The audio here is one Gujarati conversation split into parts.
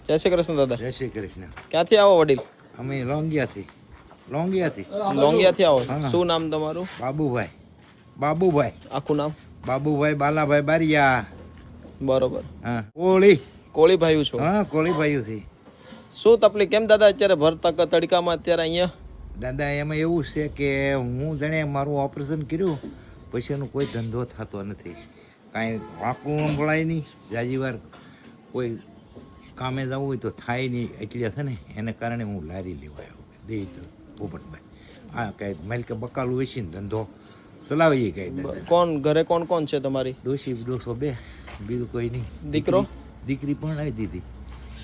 જય શ્રી કૃષ્ણ દાદા. જય શ્રી કૃષ્ણ. ક્યાંથી આવો વડીલ? અમે લોંગિયાથી. લોંગિયાથી આવો. શું નામ તમારું? બાબુભાઈ. આખું નામ? બાબુભાઈ બાલાભાઈ બારિયા. બરોબર. હા. કોળી ભાઈ છો? હા, કોળી ભાઈઓથી. શું તકલીફ કેમ દાદા અત્યારે ભર તડકામાં અત્યારે અહીંયા? દાદા એમાં એવું છે કે હું જાણે મારું ઓપરેશન કર્યું પછી એનો કોઈ ધંધો થતો નથી. કાંઈ વાંકું સંભળાય નહીં. જાજી વાર કોઈ કામે જવું હોય તો થાય નહીં. એટલે છે ને એને કારણે હું લારી લેવાયો દે પોપટભાઈ. હા, કાંઈ મારી કે બકાલું વેચીને ધંધો ચલાવીએ કાંઈ. કોણ ઘરે કોણ છે તમારી? ડોસો બે, બીજું કોઈ નહીં. દીકરી પણ આવી દીધી.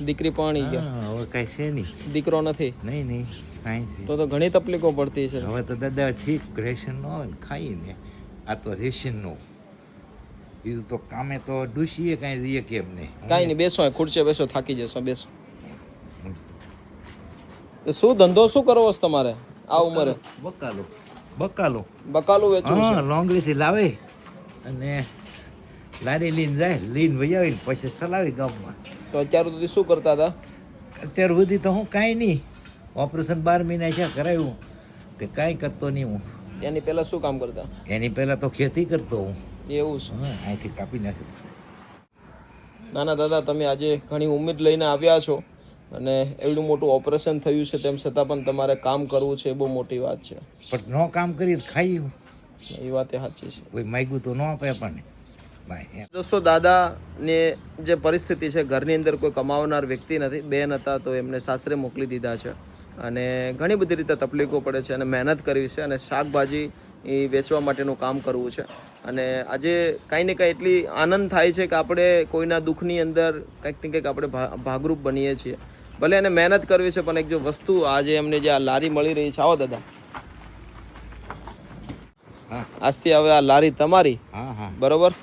દીકરી પાણી ગયા? હવે કાંઈ છે નહીં. દીકરો નથી? નહીં કાંઈ. તો ઘણી તકલીફો પડતી છે. હવે તો દાદા ઠીક રેશન નો આવે ને ખાઈને. આ તો રેશન નો. બીજું તો કામે તો ડૂસીએ કાંઈ દઈએ કેમ નહીં. કાંઈ નહીં, બેસો ખુરશીએ બેસો, થાકી જશો, બેસો. શું ધંધો શું કરવો છે તમારે આ ઉંમરે? બકાલું વેચવું છે? લોંગડીથી લાવે અને લારી લઈને જાય, લઈને વૈયાવીને પછી ચલાવી ગામમાં. તો અત્યાર સુધી શું કરતા હતા? અત્યાર સુધી તો હું કાંઈ નહીં. ઓપરેશન 12 મહિના છે કરાવ્યું તે કાંઈ કરતો નહીં હું. એની પહેલા શું કામ કરતા? એની પહેલા તો ખેતી કરતો હું. એવું છે? અહીંથી કાપી નાખ્યું. નાના દાદા, તમે આજે ઘણી ઉમ્મીદ લઈને આવ્યા છો અને એવડું મોટું ઓપરેશન થયું છે તેમ છતાં પણ તમારે કામ કરવું છે, એ બહુ મોટી વાત છે. પણ ન કામ કરી ખાઈ એ વાત સાચી છે. કોઈ માગ્યું તો ન આપે આપણને. દોસ્તો, દાદાની જે પરિસ્થિતિ છે, ઘરની અંદર કોઈ કમાવનાર વ્યક્તિ નથી. બેન હતા તો એમને સાસરે મોકલી દીધા છે અને ઘણી બધી રીતે તકલીફો પડે છે અને મહેનત કરવી છે અને શાકભાજી એ વેચવા માટેનું કામ કરવું છે. અને આજે કાંઈ ને કાંઈ એટલી આનંદ થાય છે કે આપણે કોઈના દુઃખની અંદર કંઈક ને કંઈક આપણે ભાગરૂપ બનીએ છીએ. ભલે એને મહેનત કરવી છે પણ એક જો વસ્તુ આજે એમને જે આ લારી મળી રહી છે. આવો દાદા, આજથી હવે આ લારી તમારી. બરોબર,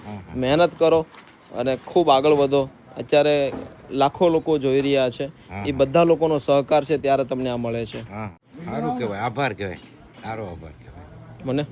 મહેનત કરો અને ખૂબ આગળ વધો. અત્યારે લાખો લોકો જોઈ રહ્યા છે, એ બધા લોકોનો સહકાર છે ત્યારે તમને આ મળે છે. સારું કહેવાય, આભાર કહેવાય, સારો આભાર કહેવાય મને.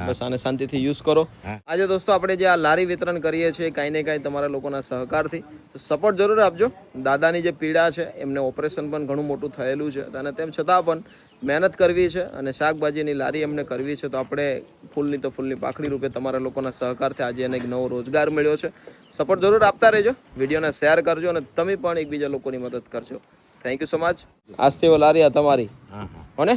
બસ આને શાંતિથી યુઝ કરો. આજે દોસ્તો આપણે જે આ લારી વિતરણ કરીએ છીએ કાંઈ ને કાંઈ તમારા લોકોના સહકારથી, સપોર્ટ જરૂર આપજો. દાદાની જે પીડા છે, એમને ઓપરેશન પણ ઘણું મોટું થયેલું છે અને તેમ છતાં પણ મહેનત કરવી છે અને શાકભાજીની લારી એમને કરવી છે. તો આપણે ફૂલની તો ફૂલની પાખડી રૂપે તમારા લોકોના સહકારથી આજે એને એક નવો રોજગાર મળ્યો છે. સપોર્ટ જરૂર આપતા રહેજો, વિડીયોને શેર કરજો અને તમે પણ એકબીજા લોકોની મદદ કરજો. Thank you so much. આજથી લારી આ તમારી. હો ને?